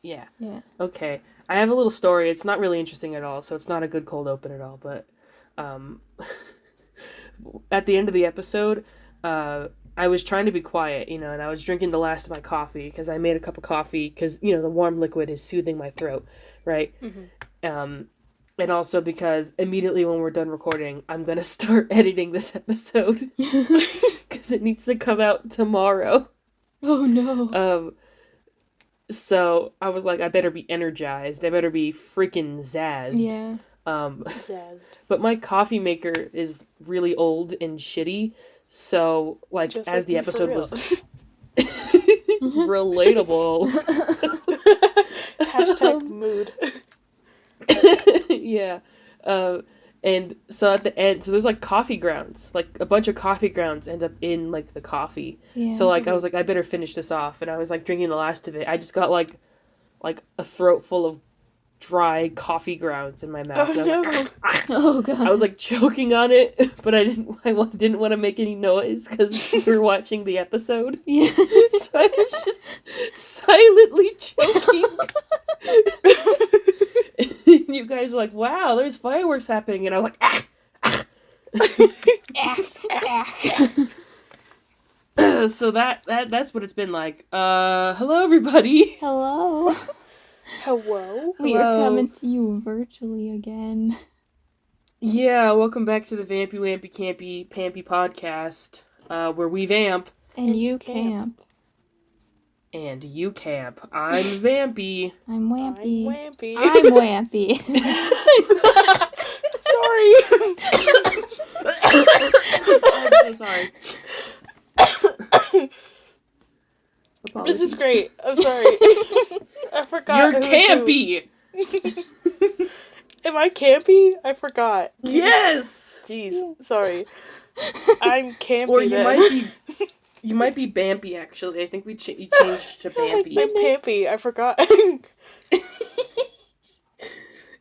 Yeah. Yeah. Okay. I have a little story. It's not really interesting at all, so it's not a good cold open at all. But at the end of the episode, I was trying to be quiet, and I was drinking the last of my coffee because I made a cup of coffee because, the warm liquid is soothing my throat, right? Mm-hmm. And also because immediately when we're done recording, I'm going to start editing this episode because it needs to come out tomorrow. Oh, no. So I was like, I better be energized. I better be freaking zazzed. Yeah. Zazzed. But my coffee maker is really old and shitty. So, Just as like the me, episode for was relatable. Hashtag mood. Yeah. And so at the end, so there's coffee grounds, a bunch of coffee grounds end up in the coffee. Yeah. So I was like, I better finish this off, and I was drinking the last of it. I just got like a throat full of dry coffee grounds in my mouth. Oh, And I was no. like, ah. Oh, God. I was choking on it, but I didn't want to make any noise because we were watching the episode. Yeah. So I was just silently choking. You guys were like, wow, there's fireworks happening. And I was like, So that's what it's been like. Hello, everybody. Hello. Hello? We are coming to you virtually again. Yeah, welcome back to the Vampy Wampy Campy Podcast, where we vamp. And you camp. And you camp. I'm Vampy. I'm Wampy. I'm Wampy. I'm Wampy. Sorry. I'm so sorry. This is great. I'm sorry. I forgot. You're campy! Am I campy? I forgot. Yes! Jeez. Sorry. I'm campy Or you then. might be Bampy, actually. I think you changed to Bampy. I'm campy. I forgot.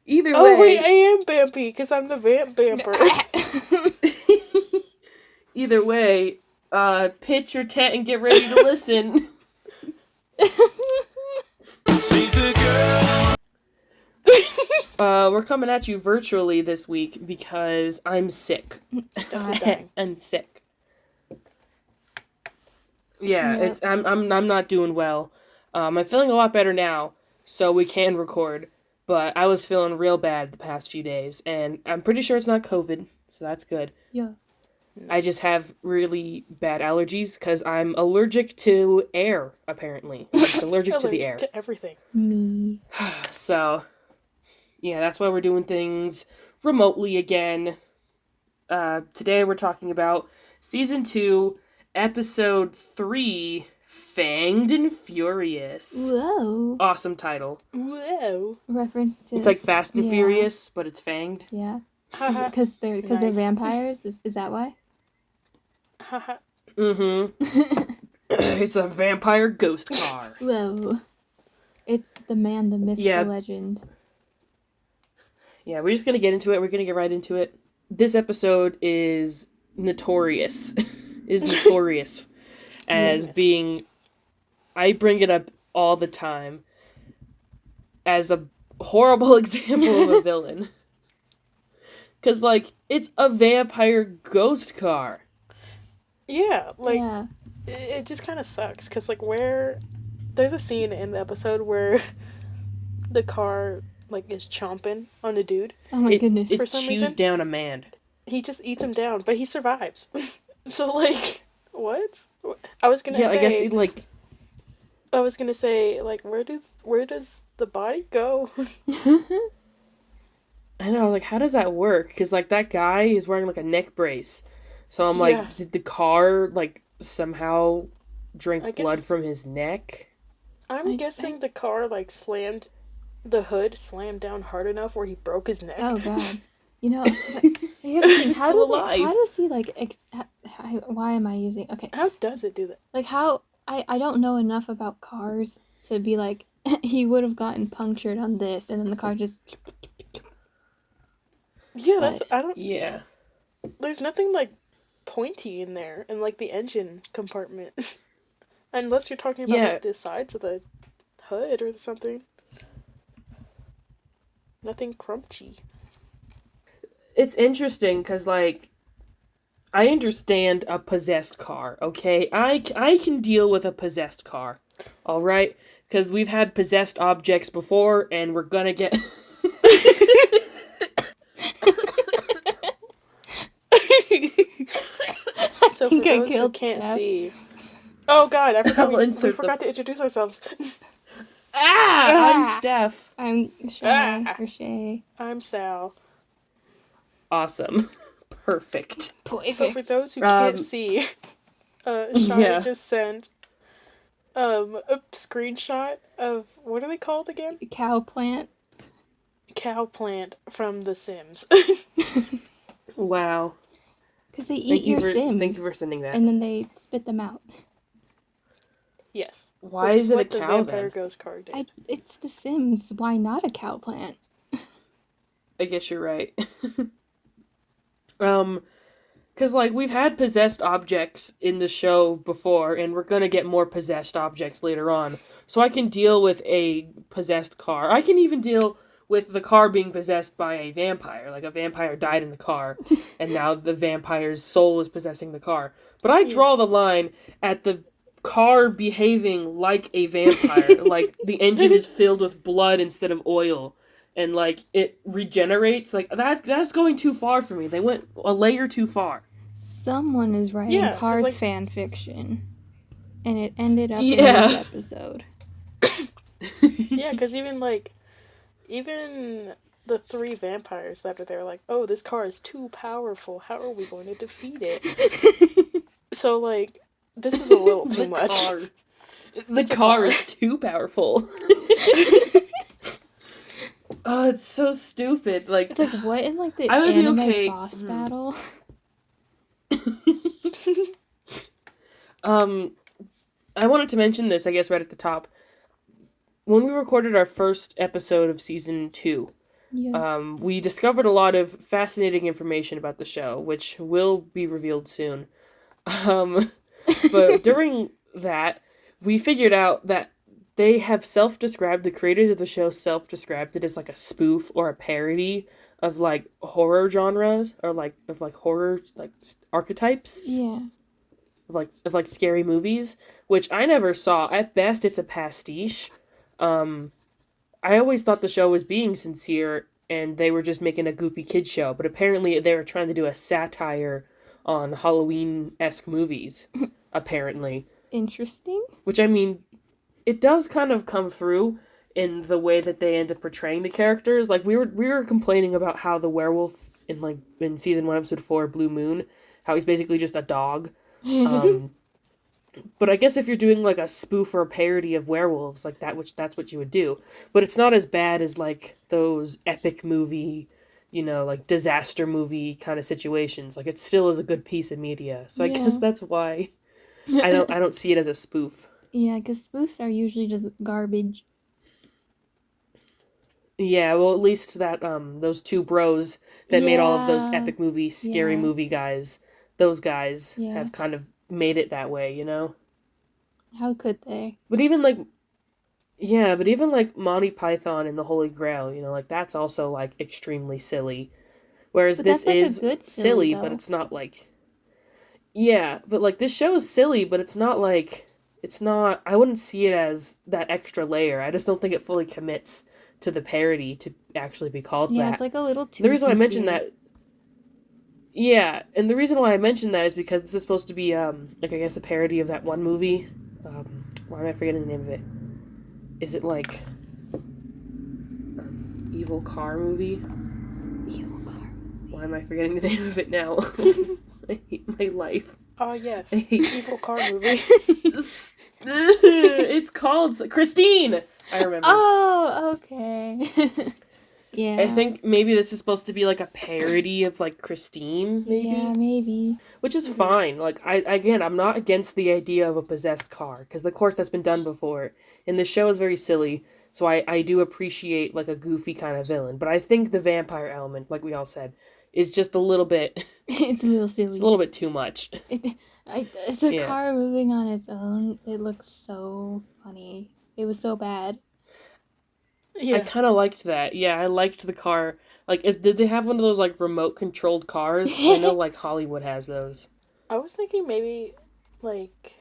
Either way. Oh, wait, I am Bampy, because I'm the Vamper. Either way, pitch your tent and get ready to listen. She's the girl. We're coming at you virtually this week because I'm sick. Steff is dying. I'm sick. Yeah, Yep. I'm not doing well. I'm feeling a lot better now, so we can record. But I was feeling real bad the past few days, and I'm pretty sure it's not COVID, so that's good. Yeah. I just have really bad allergies because I'm allergic to air, apparently. I'm just allergic to the air. To everything. Me. So, yeah, that's why we're doing things remotely again. Today we're talking about Season 2, Episode 3, Fanged and Furious. Whoa. Awesome title. Whoa. Reference to... It's like Fast and Yeah. Furious, but it's fanged. Yeah. Haha. Because they're Nice. vampires? Is that why? Haha. Mm-hmm. It's a vampire ghost car. Whoa. It's the man, the myth, Yeah. the legend. Yeah, we're just gonna get into it. We're gonna get right into it. This episode is notorious. As Yes. being... I bring it up all the time as a horrible example of a villain. Because, it's a vampire ghost car. Yeah, Yeah. it just kind of sucks, because, there's a scene in the episode where the car, is chomping on a dude. Oh my goodness. It For some chews reason. down a man. He just eats him down, but he survives. So, what? I was gonna Yeah, say... I guess I was gonna say, where does the body go? I know, how does that work? Because, that guy is wearing, a neck brace. So I'm Yeah. did the car, somehow drink I blood guess- from his neck? I'm guessing the car, the hood slammed down hard enough where he broke his neck. Oh god. You know, here's the thing. He's still alive. How does he why am I using How does it do that? how I don't know enough about cars to be he would have gotten punctured on this and then the car just Yeah, But- Yeah. there's nothing, pointy in there, in, the engine compartment. Unless you're talking about, Yeah. the sides of the hood or something. Nothing crunchy. It's interesting because, like, I understand a possessed car, okay? I can deal with a possessed car, all right? Because we've had possessed objects before, and we're gonna get... So for those who can't see... Oh god, I forgot we forgot to introduce ourselves. I'm Steff. I'm Shay, or Shay. I'm Sal. Awesome. Perfect. So for those who can't see, Shay just sent a screenshot of, what are they called again? Cow plant. Cow plant from The Sims. Wow. Because they eat your Sims. Thank you for sending that. And then they spit them out. Yes. Why is it a cow, the Vampire Ghost card did. It's The Sims. Why not a cow plant? I guess you're right. Because, like, we've had possessed objects in the show before, and we're gonna get more possessed objects later on. So I can deal with a possessed car. I can even deal with the car being possessed by a vampire. Like, a vampire died in the car, and now the vampire's soul is possessing the car. But I draw the line at the car behaving like a vampire. Like, the engine is filled with blood instead of oil. And, like, it regenerates. Like, that's going too far for me. They went a layer too far. Someone is writing Cars fan fiction. And it ended up in this episode. Yeah, because even the 3 vampires that are there, like, oh, this car is too powerful. How are we going to defeat it? So, like, this is a little too much. The car is too powerful. Oh, it's so stupid. Like, it's like, what in, like, the anime boss battle? I wanted to mention this, I guess, right at the top. When we recorded our first episode of Season 2, we discovered a lot of fascinating information about the show, which will be revealed soon. But during that, we figured out that they have the creators of the show self-described it as, like, a spoof or a parody of, like, horror genres, or, like, of, like, horror, like, archetypes. Yeah. Of, like, scary movies, which I never saw. At best, it's a pastiche. I always thought the show was being sincere, and they were just making a goofy kid show, but apparently they were trying to do a satire on Halloween-esque movies, apparently. Interesting. Which, I mean, it does kind of come through in the way that they end up portraying the characters. Like, we were complaining about how the werewolf in season 1, episode 4, Blue Moon, how he's basically just a dog. But I guess if you're doing, like, a spoof or a parody of werewolves, like, that's what you would do. But it's not as bad as, like, those epic movie, you know, like, disaster movie kind of situations. Like, it still is a good piece of media. So I guess that's why I don't see it as a spoof. Yeah, because spoofs are usually just garbage. Yeah, well, at least that, those 2 bros that made all of those epic movie, scary movie guys, those guys have kind of made it that way, you know? How could they? But even, like, Monty Python and the Holy Grail, you know, like, that's also, like, extremely silly. Whereas this is silly, but it's not, like... Yeah, but, like, this show is silly, but it's not, like... I wouldn't see it as that extra layer. I just don't think it fully commits to the parody to actually be called that. Yeah, it's, like, a little too The reason sincere. I mentioned that... Yeah, and the reason why I mentioned that is because this is supposed to be, like, I guess a parody of that one movie. Why am I forgetting the name of it? Is it, like, Evil Car Movie? Evil Car Movie. Why am I forgetting the name of it now? I hate my life. Oh, yes. Evil Car Movie. It's called Christine! I remember. Oh, okay. Yeah. I think maybe this is supposed to be, like, a parody of, like, Christine, maybe? Yeah, maybe. Which is fine. Like, I'm not against the idea of a possessed car, because, of course, that's been done before. And the show is very silly, so I do appreciate, like, a goofy kind of villain. But I think the vampire element, like we all said, is just a little bit... It's a little silly. It's a little bit too much. The car moving on its own, it looks so funny. It was so bad. Yeah. I kind of liked that. Yeah, I liked the car. Like, did they have one of those, like, remote-controlled cars? 'Cause I know, like, Hollywood has those. I was thinking maybe, like,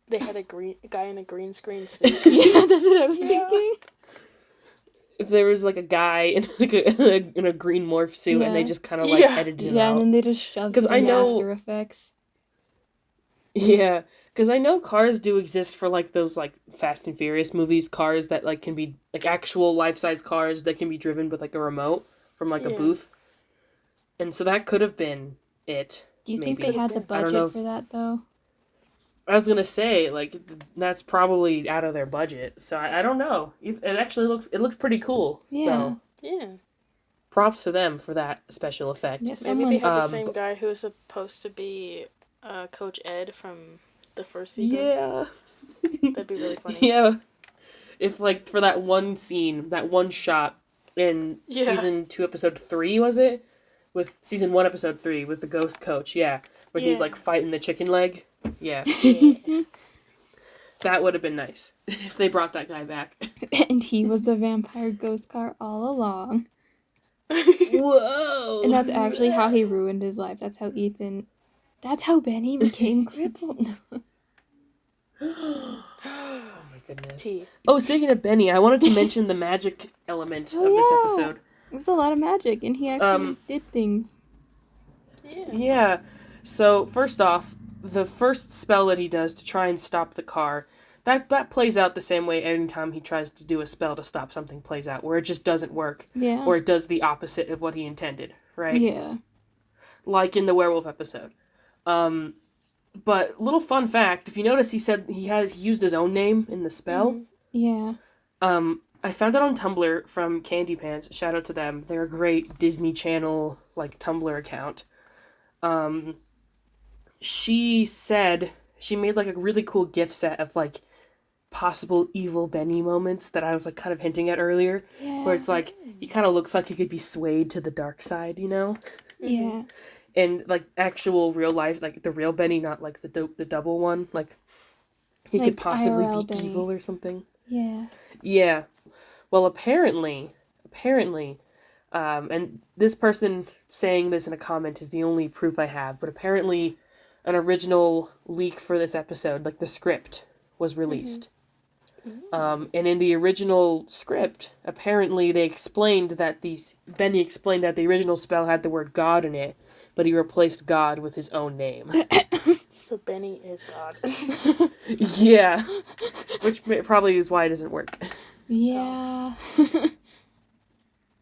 they had a guy in a green screen suit. Yeah, that's what I was Yeah. thinking. If there was, like, a guy in, like, in a green morph suit, and they Yeah. just kind of, like, Yeah. edited him Yeah, out. and then they just shoved 'Cause it I in know- After Effects. Yeah, because I know cars do exist for, like, those, like, Fast and Furious movies, cars that, like, can be, like, actual life-size cars that can be driven with, like, a remote from, like, a Yeah. booth. And so that could have been it. Do you think Maybe. they had the I don't know budget if- for that, though? I was gonna say, like, that's probably out of their budget, so I don't know. It actually looks pretty cool, Yeah. so Yeah. props to them for that special effect. Yeah, Maybe someone... they had the Um, same but- guy who was supposed to be Coach Ed from the first season. Yeah. That'd be really funny. Yeah. If, like, for that one scene, that one shot in Yeah. season 2, episode 3, was it? With season 1, episode 3, with the ghost coach, yeah. Where he's, Yeah. like, fighting the chicken leg. Yeah. Yeah. That would have been nice if they brought that guy back. And he was the vampire ghost car all along. Whoa! And that's actually how he ruined his life. That's how Benny became crippled. Oh my goodness. T. Oh, speaking of Benny, I wanted to mention the magic element Oh, of this yeah. episode. It was a lot of magic, and he actually did things. Yeah. Yeah. So, first off, the first spell that he does to try and stop the car, that plays out the same way anytime he tries to do a spell to stop something plays out, where it just doesn't work, Yeah. or it does the opposite of what he intended, right? Yeah. Like in the werewolf episode. But little fun fact, if you notice, he said he used his own name in the spell. Mhm. Yeah. I found it on Tumblr from Candy Pants. Shout out to them. They're a great Disney Channel, like, Tumblr account. She said she made, like, a really cool gift set of, like, possible evil Benny moments that I was, like, kind of hinting at earlier, Yeah. where it's like he kind of looks like he could be swayed to the dark side, you know? Yeah. And, like, actual real life, like, the real Benny, not, like, the double one, like, he Like could possibly IRL be Benny. evil or something. Yeah. Yeah. Well, apparently, and this person saying this in a comment is the only proof I have, but apparently an original leak for this episode, like the script, was released. And in the original script, apparently Benny explained that the original spell had the word God in it, but he replaced God with his own name. So Benny is God. Yeah. Which probably is why it doesn't work. Yeah.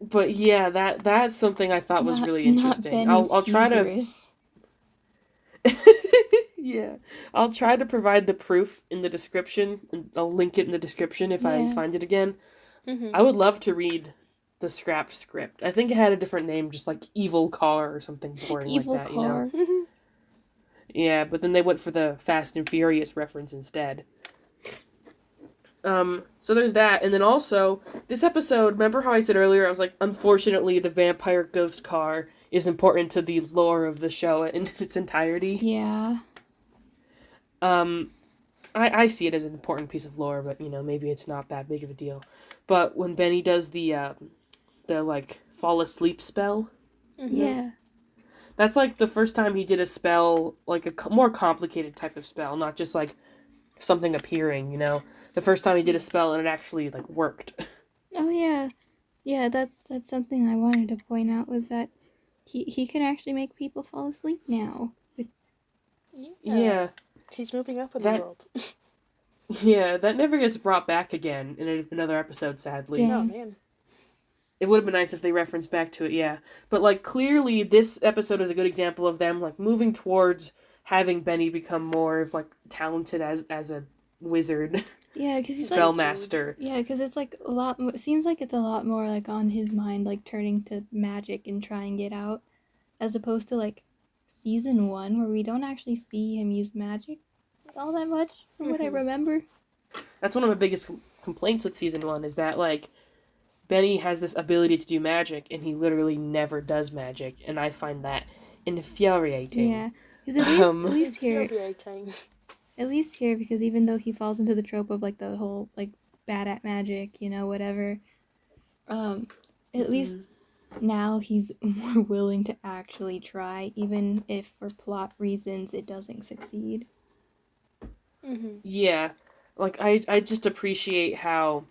But yeah, that's something I thought was really interesting. I'll try to hubris. yeah, I'll try to provide the proof in the description, and I'll link it in the description if I Yeah. find it again. Mhm. I would love to read the scrap script. I think it had a different name, just like Evil Car or something boring Evil like that, car. you know? Yeah, but then they went for the Fast and Furious reference instead. So there's that, and then also, this episode, remember how I said earlier, I was like, unfortunately, the vampire ghost car is important to the lore of the show in its entirety. Yeah. I see it as an important piece of lore, but, you know, maybe it's not that big of a deal. But when Benny does the like, fall asleep spell, Yeah. that's, like, the first time he did a spell, like, a more complicated type of spell, not just, like, something appearing, you know? The first time he did a spell and it actually, like, worked. Oh yeah. Yeah, that's something I wanted to point out was that he can actually make people fall asleep now. With Yeah. He's moving up in That- the world. Yeah, that never gets brought back again in another episode, sadly. Yeah. Oh man. It would have been nice if they referenced back to it, yeah. But, like, clearly this episode is a good example of them, like, moving towards having Benny become more of, like, talented as a wizard, yeah, because he's like spellmaster. yeah, because it's like a lot. It seems like it's a lot more like on his mind, like turning to magic and trying it out, as opposed to like season 1 where we don't actually see him use magic all that much, from what I remember. That's one of my biggest complaints with season 1 is that, like, Benny has this ability to do magic, and he literally never does magic, and I find that infuriating. Yeah, because at least It's here, infuriating. at least here, because even though he falls into the trope of like the whole like bad at magic, you know, whatever, At least now he's more willing to actually try, even if for plot reasons it doesn't succeed. Yeah, like I just appreciate how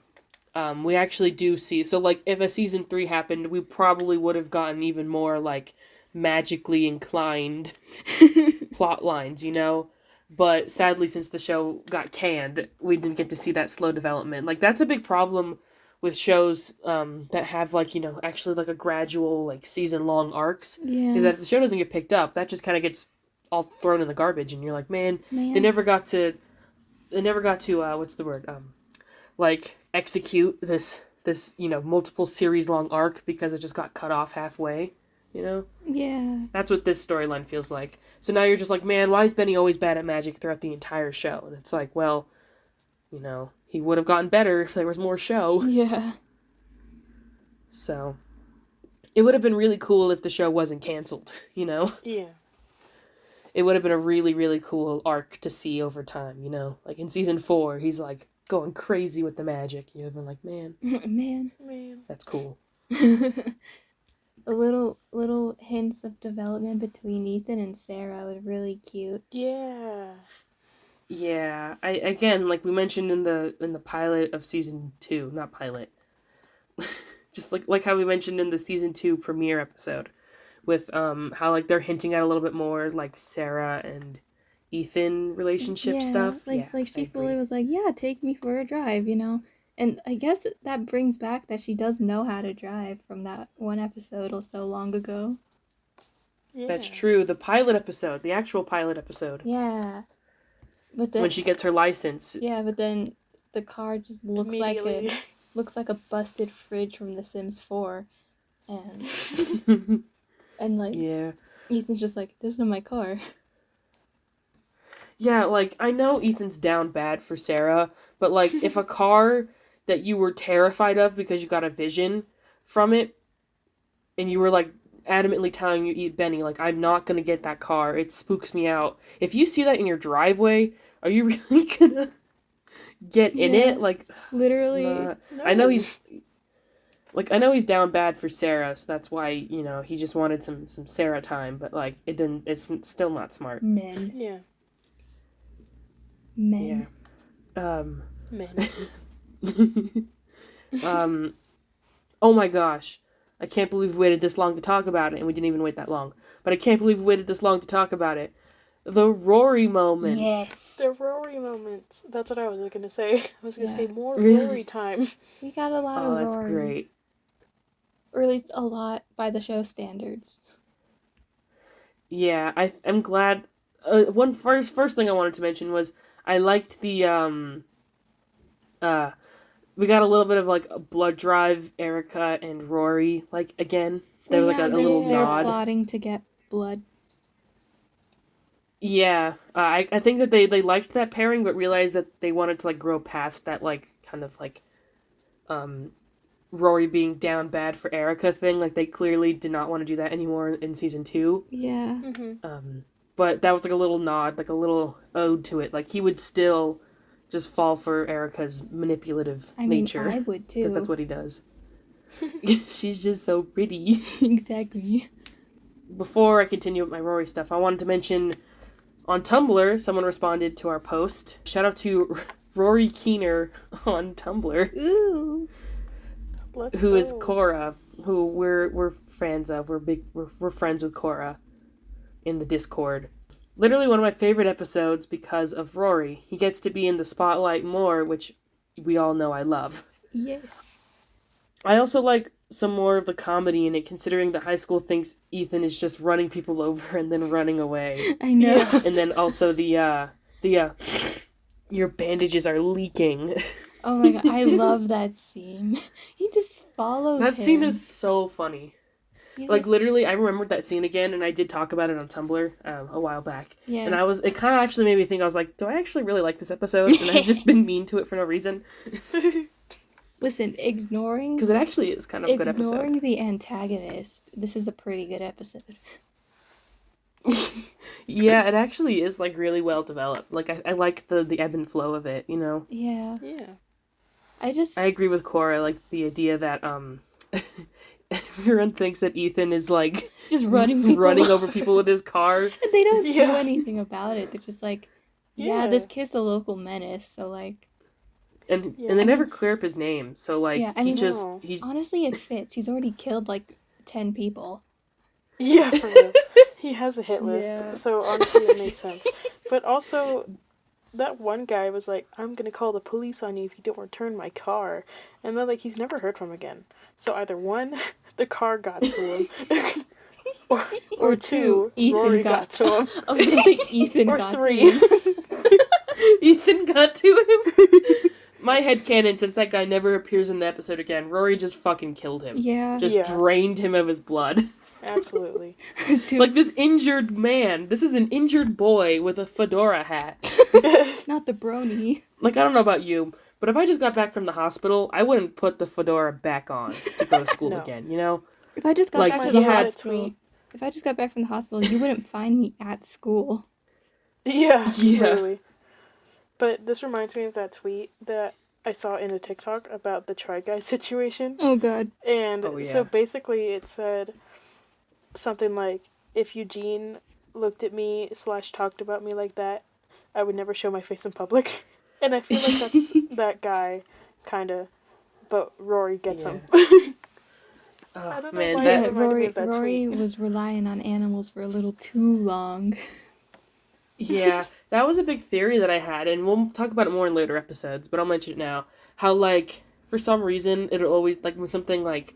we actually do see. So like if a season 3 happened, we probably would have gotten even more like magically inclined plot lines, you know? But sadly, since the show got canned, we didn't get to see that slow development. Like that's a big problem with shows that have like, you know, actually like a gradual like season long arcs. Yeah. Is that if the show doesn't get picked up, that just kind of gets all thrown in the garbage, and you're like, man, Man. they never got to what's the word, like execute this you know multiple series long arc because it just got cut off halfway, you know. Yeah. That's what this storyline feels like. So now you're just like, man, why is Benny always bad at magic throughout the entire show? And it's like, well, you know, he would have gotten better if there was more show. Yeah. So it would have been really cool if the show wasn't canceled, you know. Yeah. It would have been a really, really cool arc to see over time, you know? Like, in season 4, he's, like, going crazy with the magic. You'd have been like, man. Man. That's cool. A little hints of development between Ethan and Sarah was really cute. Yeah. Yeah. Again, like we mentioned in the pilot of season 2, not pilot. Just like how we mentioned in the season 2 premiere episode. With how like they're hinting at a little bit more like Sarah and Ethan relationship stuff. Like she fully was like, yeah, take me for a drive, you know. And I guess that brings back that she does know how to drive from that one episode or so long ago. Yeah. That's true. The pilot episode, the actual pilot episode. Yeah. But then when she gets her license. Yeah, but then the car just looks like a busted fridge from The Sims 4. And and like, yeah, Ethan's just like, this is my car. Yeah, like, I know Ethan's down bad for Sarah, but, like, if a car that you were terrified of because you got a vision from it, and you were, like, adamantly telling you, Benny, like, I'm not gonna get that car, it spooks me out. If you see that in your driveway, are you really gonna get in it? Like, literally. No. I know he's down bad for Sarah, so that's why, you know, he just wanted some Sarah time, but, like, it's still not smart. Men. Yeah. Men. Yeah. Men. Oh my gosh. I can't believe we waited this long to talk about it, and we didn't even wait that long. But I can't believe we waited this long to talk about it. The Rory moment. Yes. The Rory moments. That's what I was going to say. I was going to say more Rory time. We got a lot of Rory. Oh, that's great. Or at least a lot by the show standards. Yeah, I'm glad. First thing I wanted to mention was I liked the we got a little bit of like a blood drive, Erica and Rory, like again. There was like a little nod. They're plotting to get blood. Yeah, I think that they liked that pairing, but realized that they wanted to like grow past that like kind of like Rory being down bad for Erica thing. Like they clearly did not want to do that anymore in season 2. Yeah. Mm-hmm. But that was like a little nod, like a little ode to it. Like he would still just fall for Erica's manipulative nature. I would too. Because that's what he does. She's just so pretty. Exactly. Before I continue with my Rory stuff, I wanted to mention on Tumblr, someone responded to our post. Shout out to Rory Keener on Tumblr. Ooh. Who is Cora, who we're fans of. We're friends with Cora in the Discord. Literally one of my favorite episodes because of Rory. He gets to be in the spotlight more, which we all know I love. Yes. I also like some more of the comedy in it, considering the high school thinks Ethan is just running people over and then running away. I know. Yeah. And then also the your bandages are leaking. Oh my god, I love that scene. He just follows That him. scene is so funny. Like, literally, I remembered that scene again, and I did talk about it on Tumblr a while back. Yeah. And it kind of actually made me think, I was like, do I actually really like this episode? And I've just been mean to it for no reason. Listen, ignoring... Because it actually is kind of a good episode. Ignoring the antagonist, this is a pretty good episode. Yeah, it actually is, like, really well developed. Like, I like the ebb and flow of it, you know? Yeah. Yeah. I agree with Cora, like, the idea that, everyone thinks that Ethan is, like, just running over people with his car. And they don't do anything about it. They're just like, yeah, this kid's a local menace, so, like... And they never clear up his name, so, like, honestly, it fits. He's already killed, like, 10 people. Yeah, for real. He has a hit list, so honestly it makes sense. But also, that one guy was like, I'm gonna call the police on you if you don't return my car. And then, like, he's never heard from again. So either one, the car got to him, or two, Rory got to him. I was gonna say Ethan or got three. to him. Ethan got to him? My headcanon, since that guy never appears in the episode again, Rory just fucking killed him. Yeah. Just drained him of his blood. Absolutely. Like, this injured man. This is an injured boy with a fedora hat. Not the brony. Like, I don't know about you, but if I just got back from the hospital, I wouldn't put the fedora back on to go to school again, you know? If I just got back from the hospital... tweet. If I just got back from the hospital, you wouldn't find me at school. Yeah, literally. But this reminds me of that tweet that I saw in a TikTok about the Try Guy situation. Oh, God. And so basically it said something like, if Eugene looked at me / talked about me like that, I would never show my face in public. And I feel like that's that guy, kind of, but Rory gets him. I don't know why Rory was relying on animals for a little too long. Yeah, that was a big theory that I had, and we'll talk about it more in later episodes, but I'll mention it now. How, like, for some reason, it'll always, like, when something like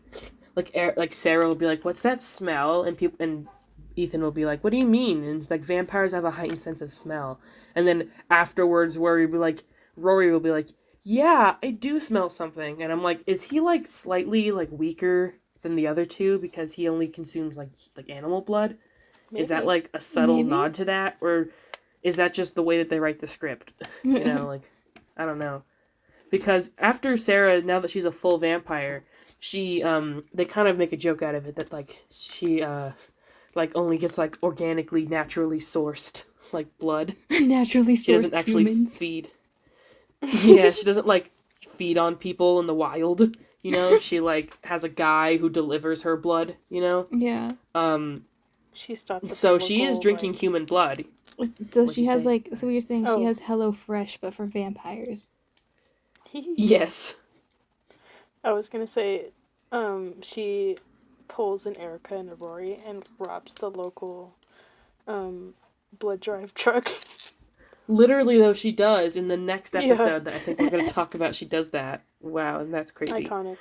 Sarah will be like, what's that smell? And Ethan will be like, what do you mean? And it's like, vampires have a heightened sense of smell. And then afterwards, Rory will be like, yeah, I do smell something. And I'm like, is he, like, slightly, like, weaker than the other two because he only consumes, like animal blood? Maybe. Is that, like, a subtle nod to that? Or is that just the way that they write the script? You know, like, I don't know. Because after Sarah, now that she's a full vampire, she, they kind of make a joke out of it that, like, she, like, only gets, like, organically, naturally sourced, like, blood. Naturally sourced. She doesn't actually feed. Yeah, she doesn't, like, feed on people in the wild, you know? She, like, has a guy who delivers her blood, you know? Yeah. She stops. So she is drinking human blood. So she has, like, so you're saying she has HelloFresh, but for vampires. Yes. I was gonna say, she pulls an Erica and a Rory and robs the local, blood drive truck. Literally, though, she does in the next episode that I think we're gonna talk about. She does that. Wow, and that's crazy. Iconic.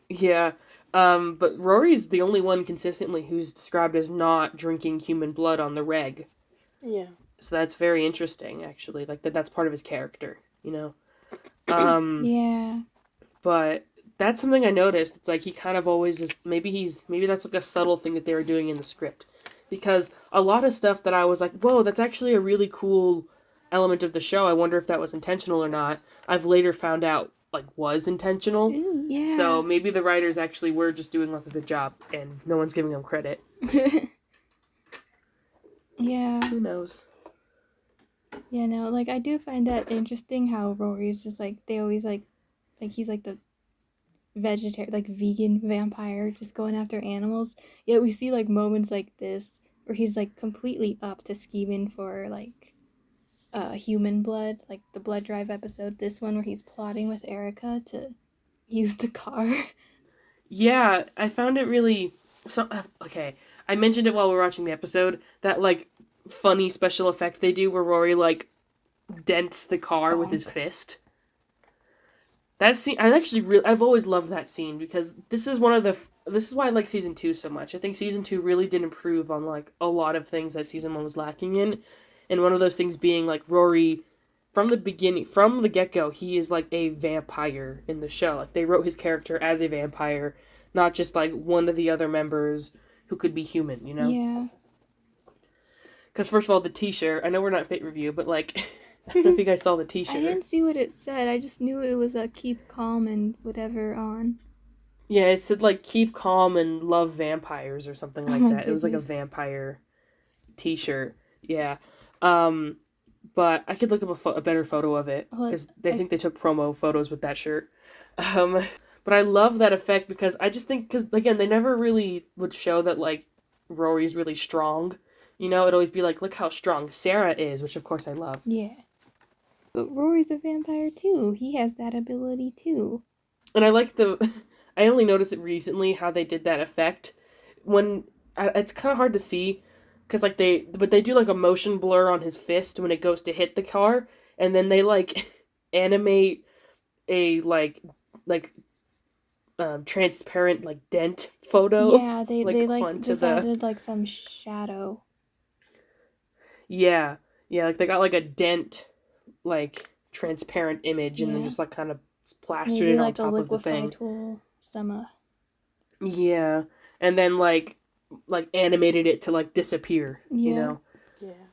Yeah. But Rory's the only one consistently who's described as not drinking human blood on the reg. Yeah. So that's very interesting, actually. Like, that's part of his character, you know? Yeah. But that's something I noticed. It's like he kind of always is, maybe that's like a subtle thing that they were doing in the script. Because a lot of stuff that I was like, whoa, that's actually a really cool element of the show. I wonder if that was intentional or not. I've later found out, like, was intentional. Ooh, yeah. So maybe the writers actually were just doing, like, a good job, and no one's giving them credit. Yeah. Who knows? Yeah, no, like, I do find that interesting how Rory's just, like, they always, like, he's, like, the vegan vampire just going after animals. Yet we see, like, moments like this where he's, like, completely up to scheming for, like, human blood, like the blood drive episode, this one where he's plotting with Erica to use the car. Yeah, I found it really... Okay, I mentioned it while we were watching the episode, that, like, funny special effect they do where Rory, like, dents the car with his fist. That scene, I've always loved that scene, because this is why I like Season 2 so much. I think Season 2 really did improve on, like, a lot of things that Season 1 was lacking in. And one of those things being, like, Rory, from the beginning, from the get-go, he is, like, a vampire in the show. Like, they wrote his character as a vampire, not just, like, one of the other members who could be human, you know? Yeah. Because, first of all, the t-shirt, I know we're not Fate Review, but, like, I don't know if you guys saw the t-shirt. I didn't see what it said. I just knew it was a keep calm and whatever on. Yeah, it said, like, keep calm and love vampires or something like that. Goodness. It was, like, a vampire t-shirt. Yeah. But I could look up a better photo of it, because I think they took promo photos with that shirt. But I love that effect because I just think, because again, they never really would show that like Rory's really strong. It'd always be like, look how strong Sarah is, which of course I love. Yeah. But Rory's a vampire too. He has that ability too. And I like I only noticed it recently how they did that effect. It's kind of hard to see, because like they do like a motion blur on his fist when it goes to hit the car, and then they like animate a like transparent like dent photo. Yeah, they just added like some shadow. Yeah, like they got like a dent, like transparent image, and then just like kind of plastered it on top of the thing. Maybe like a liquify tool, Yeah, and then like animated it to like disappear. Yeah.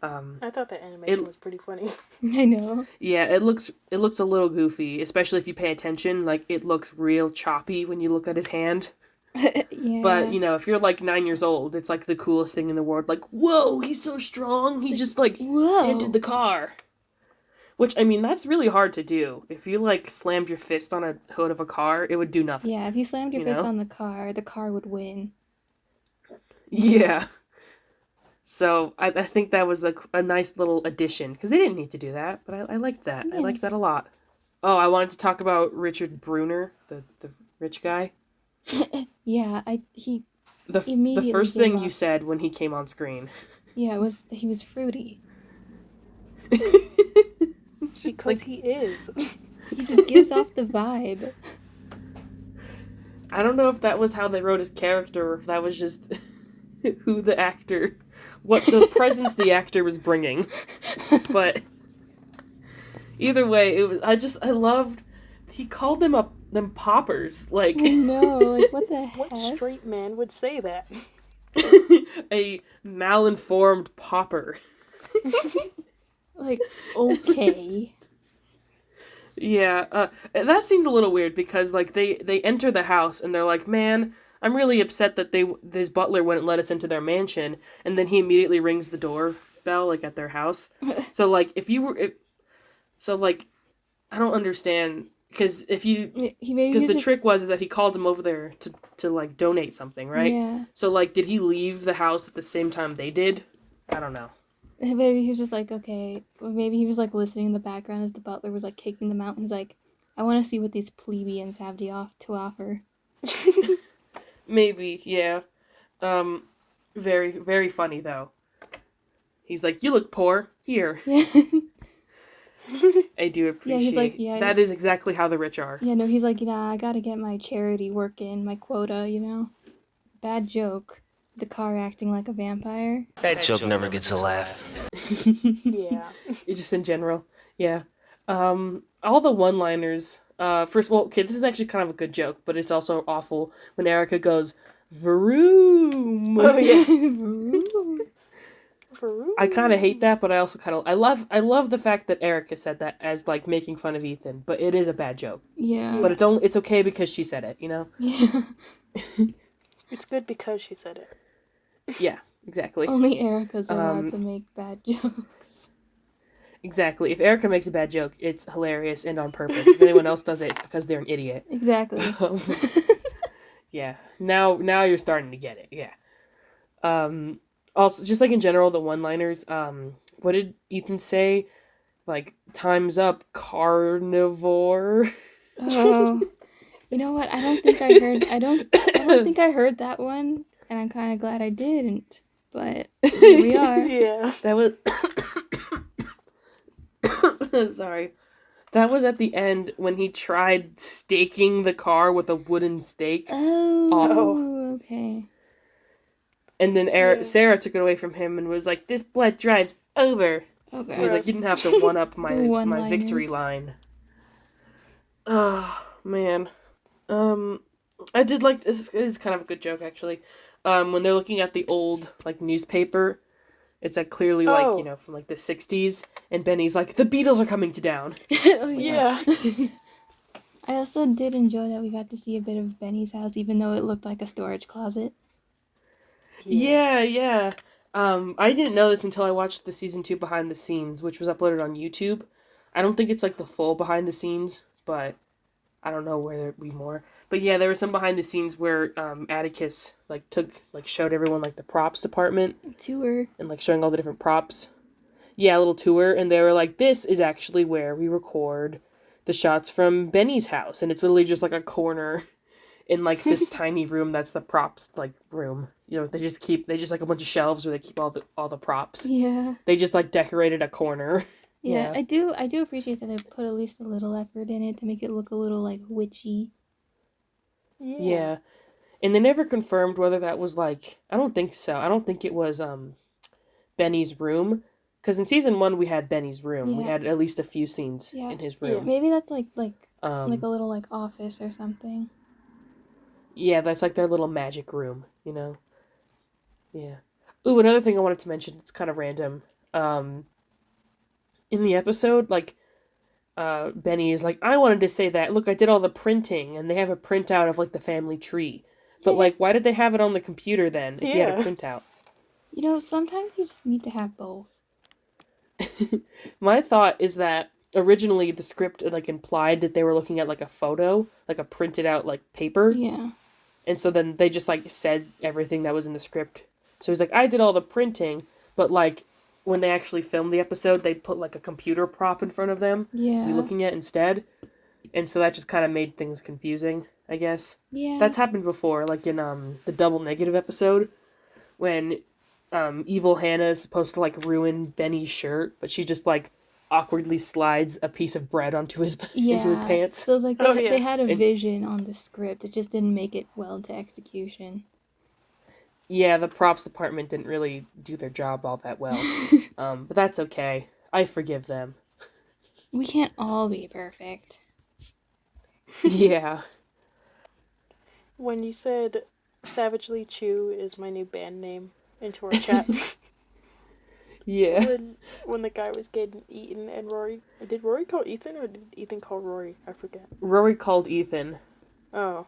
I thought that animation was pretty funny. I know. Yeah, it looks a little goofy, especially if you pay attention. Like, it looks real choppy when you look at his hand. Yeah. But, if you're like 9 years old, it's like the coolest thing in the world. Like, whoa, he's so strong. He just like dented the car. Which, I mean, that's really hard to do. If you like slammed your fist on a hood of a car, it would do nothing. Yeah, if you slammed your fist on the car would win. Yeah. So I think that was a nice little addition, because they didn't need to do that, but I liked that. Yeah. I liked that a lot. Oh, I wanted to talk about Richard Bruner, the rich guy. Yeah, the first thing you said when he came on screen. Yeah, he was fruity. Because he is. He just gives off the vibe. I don't know if that was how they wrote his character, or if that was just who the actor, what the presence the actor was bringing. But either way, I loved, he called them poppers. Like, I know, like, what the heck? What straight man would say that? A malinformed popper. Like, okay. Yeah, that seems a little weird, because like they enter the house and they're like, man, I'm really upset that this butler wouldn't let us into their mansion, and then he immediately rings the doorbell like at their house. So like I don't understand, because the trick was that he called him over there to like donate something, right? Yeah. So like, did he leave the house at the same time they did? I don't know. Maybe he was just like, okay. Or maybe he was like listening in the background as the butler was like kicking them out, and he's like, I want to see what these plebeians have to offer. Maybe, yeah. Very, very funny though. He's like, you look poor. Here. Yeah. I do appreciate. Yeah, he's like, yeah. That is exactly how the rich are. Yeah, no, he's like, I gotta get my charity work in, my quota, Bad joke. The car acting like a vampire. That joke never gets a laugh. Yeah. Just in general. Yeah. All the one-liners. First of all, okay, this is actually kind of a good joke, but it's also awful when Erica goes, vroom. Oh, yeah. Vroom. I kind of hate that, but I also kind of... I love the fact that Erica said that as, like, making fun of Ethan, but it is a bad joke. Yeah. But it's okay because she said it, Yeah. It's good because she said it. Yeah, exactly. Only Erica's allowed to make bad jokes. Exactly. If Erica makes a bad joke, it's hilarious and on purpose. If anyone else does it, it's because they're an idiot. Exactly. Yeah. Now you're starting to get it. Yeah. Also, just like in general, the one-liners. What did Ethan say? Like, time's up, carnivore. Oh. You know what? I don't think I heard that one. And I'm kind of glad I didn't, but here we are. Yeah. That was... Sorry. That was at the end when he tried staking the car with a wooden stake. Oh, awful. Okay. And then Sarah took it away from him and was like, this blood drives over. Okay. He was like, you didn't have to one-up my victory line. Oh, man. I did like... This is kind of a good joke, actually. When they're looking at the old, like, newspaper, it's, like, clearly, like, from, like, the 60s, and Benny's like, the Beatles are coming to town. Oh, yeah. I also did enjoy that we got to see a bit of Benny's house, even though it looked like a storage closet. Yeah. I didn't know this until I watched the season 2 behind the scenes, which was uploaded on YouTube. I don't think it's, like, the full behind the scenes, but I don't know where there'd be more. But yeah, there was some behind the scenes where Atticus showed everyone like the props department. Tour. And like showing all the different props. Yeah, a little tour, and they were like, this is actually where we record the shots from Benny's house, and it's literally just like a corner in like this tiny room that's the props like room. You know, they just like a bunch of shelves where they keep all the props. Yeah. They just like decorated a corner. Yeah, I do appreciate that they put at least a little effort in it to make it look a little like witchy. Yeah. And they never confirmed whether that was like, I don't think so. I don't think it was Benny's room. Because in season 1 we had Benny's room. Yeah. We had at least a few scenes in his room. Maybe that's like a little like office or something. Yeah, that's like their little magic room, you know? Yeah. Ooh, another thing I wanted to mention, it's kind of random. In the episode, like, Benny is like, I wanted to say that, look, I did all the printing, and they have a printout of, like, the family tree. But, like, why did they have it on the computer, then, if you had a printout? You know, sometimes you just need to have both. My thought is that originally the script, like, implied that they were looking at, like, a photo, like a printed out, like, paper. Yeah. And so then they just, like, said everything that was in the script. So he's like, I did all the printing, but, like, when they actually filmed the episode, they put, like, a computer prop in front of them to be looking at instead. And so that just kind of made things confusing, I guess. Yeah. That's happened before, like in the Double Negative episode, when Evil Hannah is supposed to, like, ruin Benny's shirt, but she just, like, awkwardly slides a piece of bread onto his into his pants. So, like, they had a vision on the script. It just didn't make it well into execution. Yeah, the props department didn't really do their job all that well. But that's okay. I forgive them. We can't all be perfect. Yeah. When you said Savagely Chew is my new band name into our chat. Yeah. When the guy was getting eaten and Rory... Did Rory call Ethan or did Ethan call Rory? I forget. Rory called Ethan. Oh.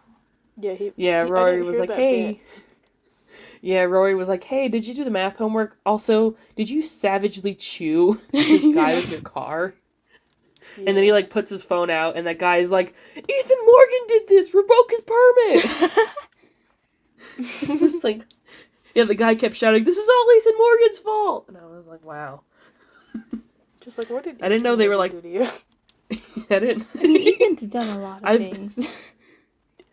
Yeah, Rory was like, hey... Bit. Yeah, Rory was like, hey, did you do the math homework? Also, did you savagely chew this guy with your car? Yeah. And then he, like, puts his phone out, and that guy's like, Ethan Morgan did this! Revoke his permit! It's like... Yeah, the guy kept shouting, this is all Ethan Morgan's fault! And I was like, wow. Just like, what did I didn't know they were like... do to you? I didn't... I mean, Ethan's done a lot of things.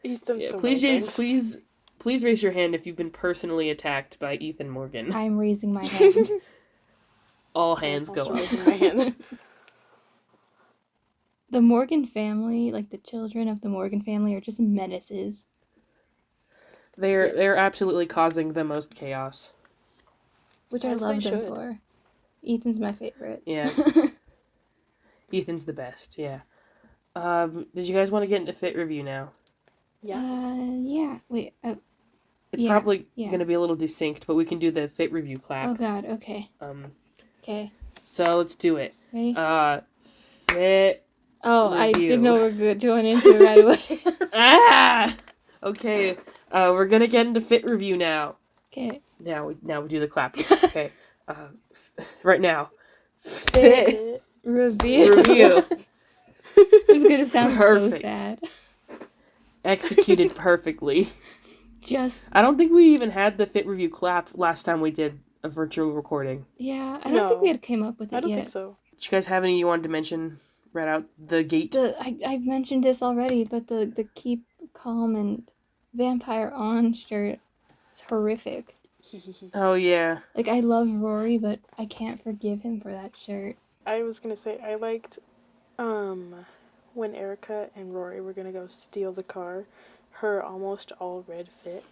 He's done so many things. Please raise your hand if you've been personally attacked by Ethan Morgan. I'm raising my hand. All hands go up. Raising my hand. The Morgan family, like the children of the Morgan family, are just menaces. They're absolutely causing the most chaos. Which I love them for. Ethan's my favorite. Yeah. Ethan's the best, yeah. Did you guys want to get into Fit Review now? Yes. Yeah. Wait. It's probably going to be a little distinct, but we can do the Fit Review clap. Oh, God. Okay. Okay. So let's do it. Ready? Fit Oh, Review. I didn't know we were good going into it right away. Okay. We're going to get into Fit Review now. Okay. Now we do the clap. Okay. Right now. Fit Review. It's going to sound so sad. Executed perfectly. I don't think we even had the Fit Review clap last time we did a virtual recording. Yeah, I don't think we had came up with it yet. I don't think so. Did you guys have any you wanted to mention right out the gate? I've mentioned this already, but the Keep Calm and Vampire On shirt is horrific. Oh, yeah. Like, I love Rory, but I can't forgive him for that shirt. I was gonna say, I liked, when Erica and Rory were gonna go steal the car, her almost all red fit.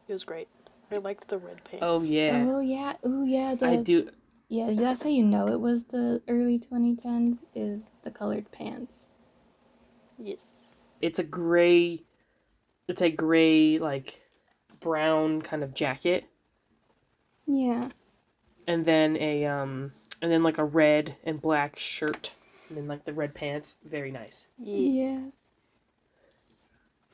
It was great. I liked the red pants. Oh, yeah. Oh, yeah. Ooh, yeah. I do. Yeah, that's how you know it was the early 2010s, is the colored pants. Yes. It's a gray, like, brown kind of jacket. Yeah. And then like a red and black shirt. And then, like, the red pants. Very nice. Yeah.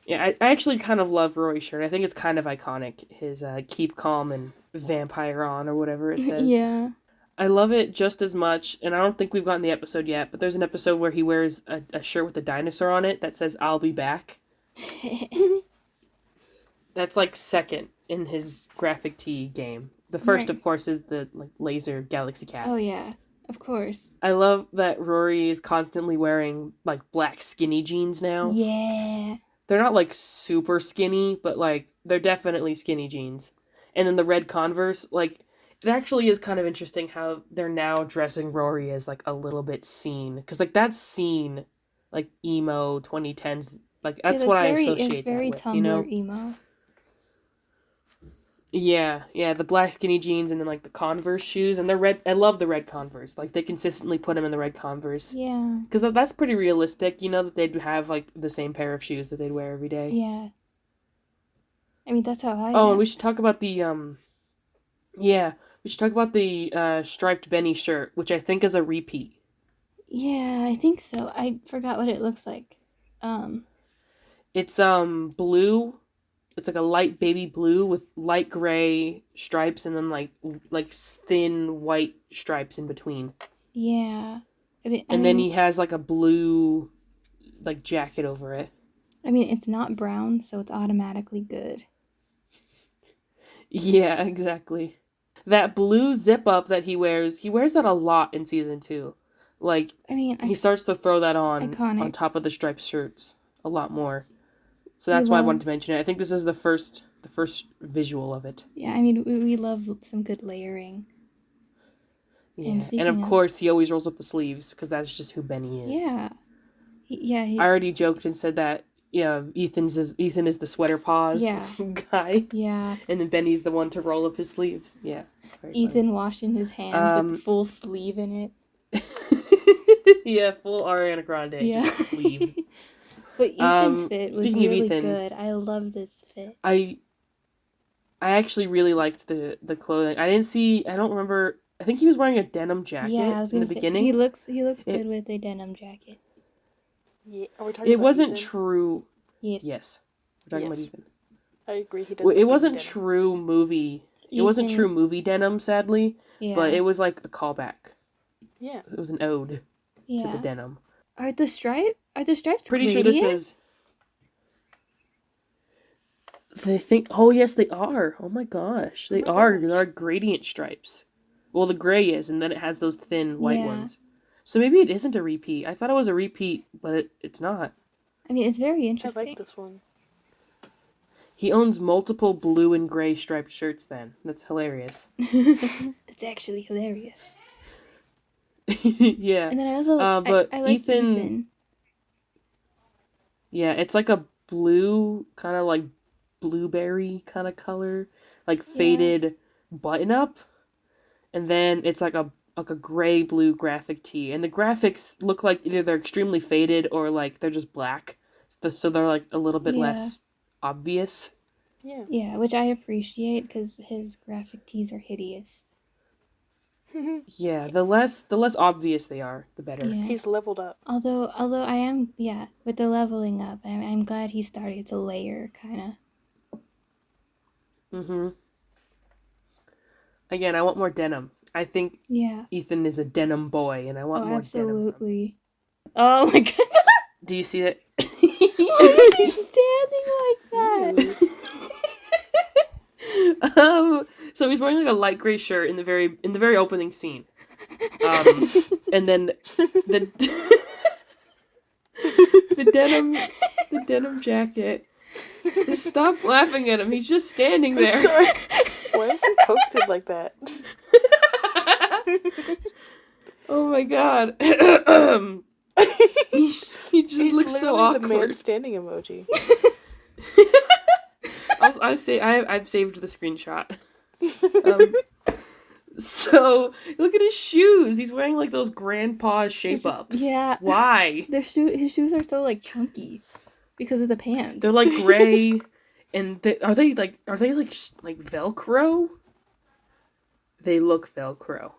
Yeah, I actually kind of love Rory's shirt. I think it's kind of iconic. His Keep Calm and Vampire On, or whatever it says. Yeah. I love it just as much, and I don't think we've gotten the episode yet, but there's an episode where he wears a shirt with a dinosaur on it that says, "I'll be back." That's like second in his graphic tee game. The first, Right. of course, is the like laser galaxy cat. Oh yeah, of course. I love that Rory is constantly wearing like black skinny jeans now. Yeah. They're not like super skinny, but like they're definitely skinny jeans. And then the red Converse, like it actually is kind of interesting how they're now dressing Rory as like a little bit scene, because like that's scene, like emo 2010s. Like that's what I associate It's very that with, Tumblr you know? emo. Yeah, the black skinny jeans and then like the Converse shoes and the red. I love the red Converse. Like they consistently put them in the red Converse Yeah. because that's pretty realistic. You know that they'd have like the same pair of shoes that they'd wear every day. Yeah. I mean, that's how I Oh, am. and we should talk about the striped Benny shirt, which I think is a repeat. Yeah, I think so. I forgot what it looks like. It's blue. It's like a light baby blue with light gray stripes and then like thin white stripes in between. Yeah. And then he has like a blue like jacket over it. I mean, it's not brown, so it's automatically good. Yeah, exactly. That blue zip up that he wears that a lot in season 2. Like, I mean, he starts to throw that on iconic. top of the striped shirts a lot more. So that's why I wanted to mention it. I think this is the first visual of it. Yeah, I mean, we love some good layering. Yeah. And of course, he always rolls up the sleeves because that's just who Benny is. Yeah. I already joked and said that, yeah, Ethan is the sweater paws guy. Yeah. And then Benny's the one to roll up his sleeves. Yeah. Ethan washing his hands with the full sleeve in it. Yeah, full Ariana Grande, just sleeve. But Ethan's fit was really good. I love this fit. I actually really liked the clothing. I don't remember. I think he was wearing a denim jacket in the beginning. He looks good with a denim jacket. Yeah, are we talking it about wasn't Ethan? true. Yes. Yes. We're talking about Ethan. I agree. He does. It wasn't true movie. It wasn't true movie denim, sadly. Yeah. But it was like a callback. Yeah. It was an ode to the denim. Are the stripes Pretty gradient? sure this is. They think. Oh yes, they are. Oh my gosh, they are. There are gradient stripes. Well, the gray is, and then it has those thin white ones. So maybe it isn't a repeat. I thought it was a repeat, but it's not. I mean, it's very interesting. I like this one. He owns multiple blue and gray striped shirts. Then that's hilarious. That's actually hilarious. Yeah. And then I also but I like Ethan. Yeah, it's like a blue, kind of like blueberry kind of color, like faded button up, and then it's like a gray blue graphic tee, and the graphics look like either they're extremely faded or like they're just black, so they're like a little bit less obvious. Yeah, which I appreciate because his graphic tees are hideous. Yeah, the less obvious they are, the better. Yeah. He's leveled up. Although I am with the leveling up, I'm glad he started to layer kind of. Mm-hmm. Again, I want more denim. I think Ethan is a denim boy, and I want more absolutely. Denim. Oh my god! Do you see that? Why is he standing like that? So he's wearing like a light gray shirt in the very opening scene, and then the denim jacket. Stop laughing at him. He's just standing there. Sorry. Why is he posted like that? Oh my god. He just looks so awkward. The man standing emoji. I've saved the screenshot. So look at his shoes. He's wearing like those grandpa shape ups. Yeah. Why? His shoes are so like chunky because of the pants. They're like gray, and are they like Velcro? They look Velcro.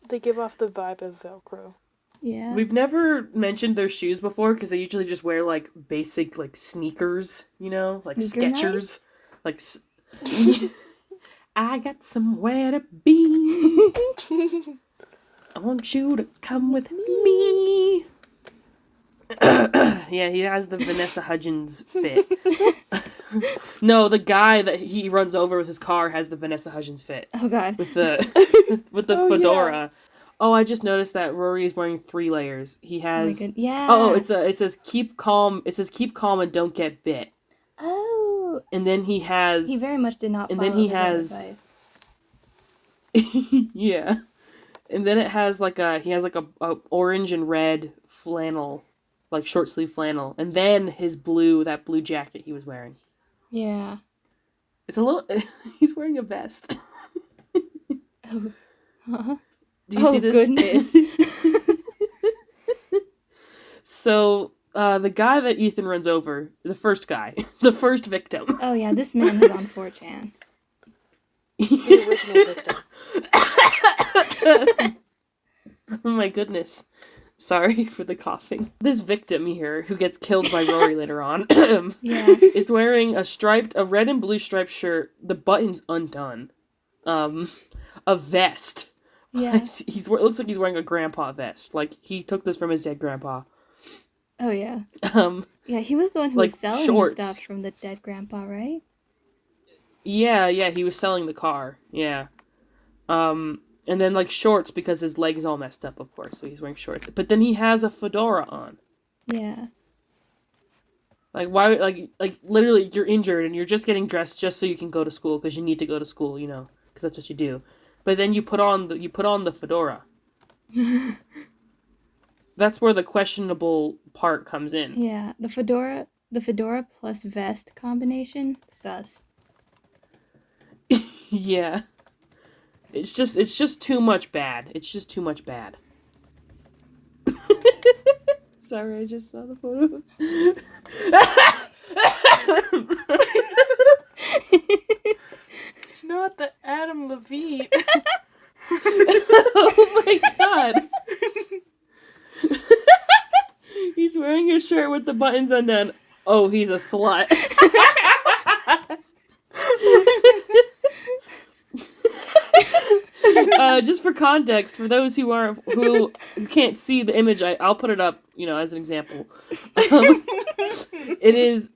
They give off the vibe of Velcro. Yeah. We've never mentioned their shoes before because they usually just wear like basic like sneakers, you know, like Sneaker Skechers, like. I got somewhere to be. I want you to come with me. Yeah, he has the Vanessa Hudgens fit. No, the guy that he runs over with his car has the Vanessa Hudgens fit. Oh God. With the fedora. Yeah. Oh, I just noticed that Rory is wearing 3 layers. He has. Oh my God. Yeah. Oh, it says keep calm. It says keep calm and don't get bit. Oh. And then he has. He very much did not. And follow then he his has. advice. Yeah. And then it has he has a orange and red flannel, like short sleeve flannel, and then his blue jacket he was wearing. Yeah. It's a little. He's wearing a vest. Oh. Huh? Do you see this? Goodness. So the guy that Ethan runs over, the first victim. Oh yeah, this man is on 4chan. The original victim. Oh my goodness. Sorry for the coughing. This victim here, who gets killed by Rory later on, is wearing a red and blue striped shirt, the buttons undone, a vest. Yeah. It looks like he's wearing a grandpa vest. Like, he took this from his dead grandpa. Oh yeah. Yeah, he was the one who was selling shorts. the stuff from the dead grandpa, right? Yeah, he was selling the car. Yeah. And then, shorts, because his leg's all messed up, of course, so he's wearing shorts. But then he has a fedora on. Yeah. Why, literally, you're injured, and you're just getting dressed just so you can go to school, because you need to go to school, because that's what you do. But then you put on the fedora. That's where the questionable part comes in. Yeah, the fedora plus vest combination, sus. Yeah. It's just too much bad. It's just too much bad. Sorry, I just saw the photo. Not the Adam Levine. Oh my God. He's wearing a shirt with the buttons undone. Oh, he's a slut. Just for context, for those who can't see the image, I'll put it up, as an example. It is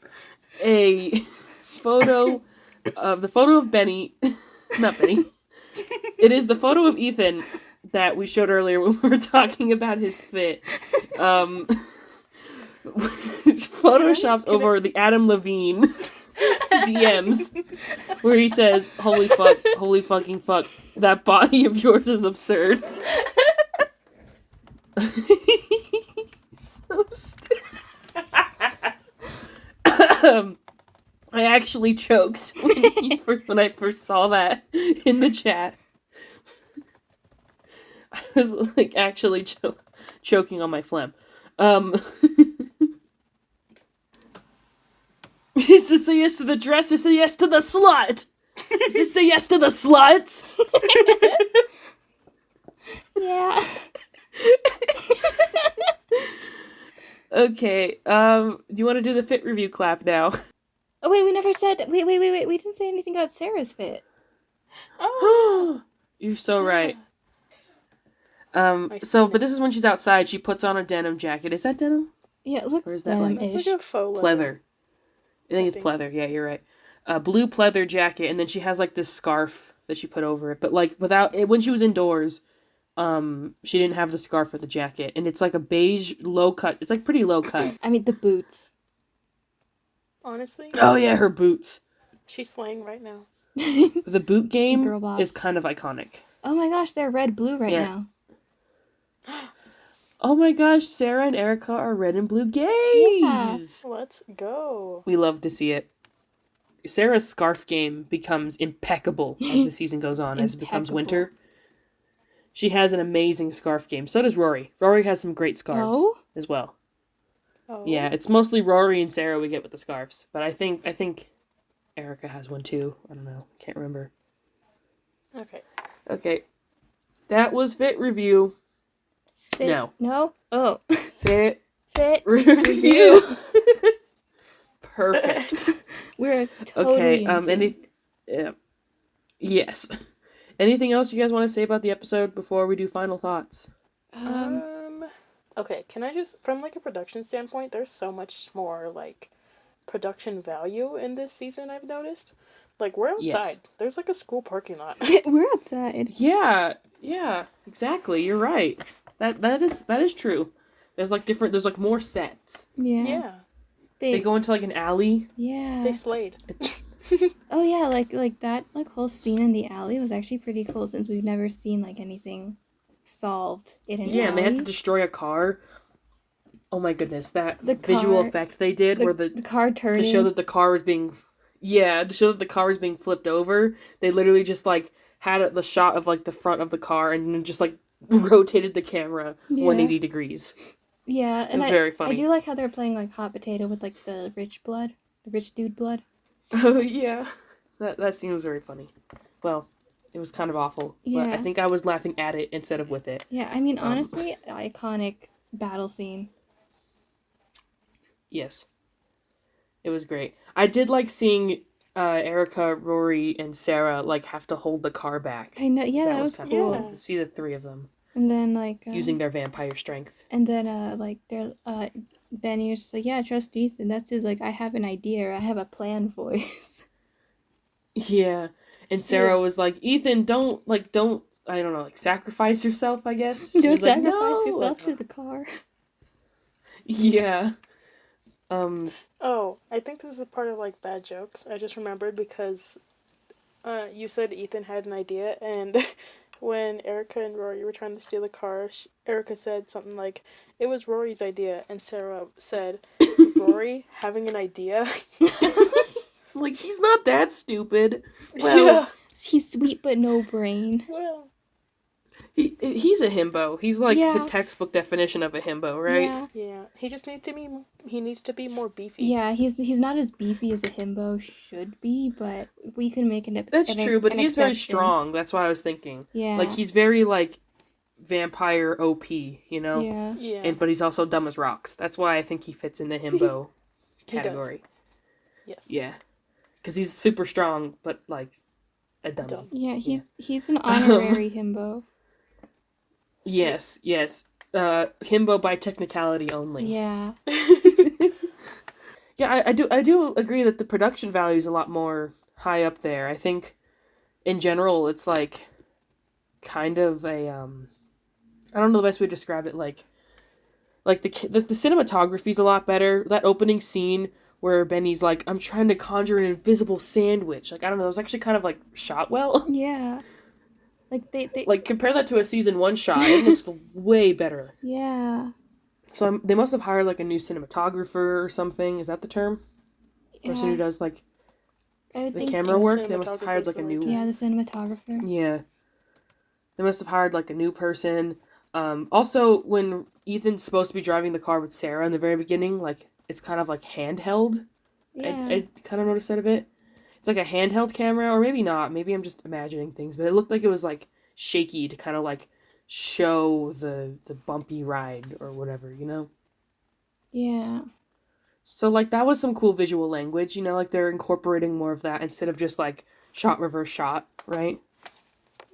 a photo of Benny, not Benny. It is the photo of Ethan that we showed earlier when we were talking about his fit. Photoshopped over the Adam Levine DMs, where he says, "Holy fuck, holy fucking fuck, that body of yours is absurd." So stupid. I actually choked when I first saw that in the chat. I was actually choking on my phlegm. Is this a yes to the dress or is this a yes to the slut? Is this a yes to the sluts? Yeah. Okay, do you want to do the fit review clap now? Oh wait, we never said. Wait. We didn't say anything about Sarah's fit. Oh, you're so Sarah. right. But this is when she's outside. She puts on a denim jacket. Is that denim? Yeah, it looks Or is that denim-ish. It's like a faux leather. Pleather. I think it's pleather. Yeah, you're right. Blue pleather jacket, and then she has this scarf that she put over it. But when she was indoors, she didn't have the scarf or the jacket, and it's a beige low cut. It's pretty low cut. I mean the boots. Honestly. Oh yeah, her boots. She's slaying right now. The boot game Girl boss. is kind of iconic. Oh my gosh, they're red-blue right now. Oh my gosh, Sarah and Erica are red and blue gays. Yeah. Let's go. We love to see it. Sarah's scarf game becomes impeccable as the season goes on, as it becomes winter. She has an amazing scarf game. So does Rory. Rory has some great scarves as well. Oh. Yeah, it's mostly Rory and Sarah we get with the scarves. But I think Erica has one too. I don't know. Can't remember. Okay. That was Fit Review. Fit. No. No? Oh. Fit Review. Perfect. We're totally Okay, Yes. Anything else you guys want to say about the episode before we do final thoughts? Okay, can I just, from like a production standpoint, there's so much more like production value in this season, I've noticed. Like, we're outside. Yes. There's like a school parking lot. We're outside. Yeah, exactly. You're right. That is true. There's like more sets. Yeah. Yeah. They go into like an alley. Yeah. They slayed. Oh yeah, like that like whole scene in the alley was actually pretty cool since we've never seen like anything solved in an alley. Yeah, and they had to destroy a car. Oh my goodness, that The visual car- effect they did where the car turning to show that the car was being flipped over, they literally just like had the shot of like the front of the car and then just like rotated the camera 180 degrees. Yeah, and It was very funny. I do like how they're playing like hot potato with like the rich dude blood. Oh yeah. That scene was very funny. Well, it was kind of awful, but I Yeah. think I was laughing at it instead of with it. Yeah, I mean honestly, iconic battle scene. Yes. It was great. I did like seeing Erica, Rory, and Sarah like have to hold the car back. I know, yeah, that was kind cool. of cool to see the three of them And then like using their vampire strength. and then like they're Benny was just like, yeah, trust Ethan. That's his like I have an idea or I have a plan voice. Yeah. And Sarah was like, Ethan, don't I don't know, like sacrifice yourself, I guess. She Don't was like, sacrifice "No!" yourself to the car. Yeah. Oh, I think this is a part of like bad jokes. I just remembered because you said Ethan had an idea, and when Erica and Rory were trying to steal the car, Erica said something like, "It was Rory's idea," and Sarah said, "Rory having an idea?" Like, he's not that stupid. Well, Yeah. He's sweet but no brain. Well, he's a himbo. He's like the Yeah. textbook definition of a himbo, right? Yeah. yeah. He just needs to be more beefy. Yeah, he's not as beefy as a himbo should be, but we can make an That's true, but an he's very exception. strong. That's what I was thinking. Yeah. Like, he's very, like, vampire OP, you know? Yeah. Yeah. But he's also dumb as rocks. That's why I think he fits in the himbo He does. category. Yes. Yeah. Because he's super strong, but, like, a dummy. Dumb. Yeah, he's an honorary himbo. Yes. Himbo by technicality only. Yeah. Yeah, I do agree that the production value is a lot more high up there. I think, in general, it's like kind of a I don't know the best way to describe it. Like the cinematography is a lot better. That opening scene where Benny's like, "I'm trying to conjure an invisible sandwich." Like, I don't know, it was actually kind of like shot well. Yeah. Like they Like, compare that to a season 1 shot, it looks way better. Yeah. So they must have hired like a new cinematographer or something. Is that the term? Person who does like I would the think camera so. work. They must have hired like a Cinematographer's new. Yeah, the cinematographer. Yeah. They must have hired like a new person. Also, when Ethan's supposed to be driving the car with Sarah in the very beginning, like it's kind of like handheld. Yeah. I kind of noticed that a bit. It's like a handheld camera, or maybe not. Maybe I'm just imagining things, but it looked like it was like shaky to kind of like show the bumpy ride or whatever, you know? Yeah. So like that was some cool visual language, you know, like they're incorporating more of that instead of just like shot reverse shot, right?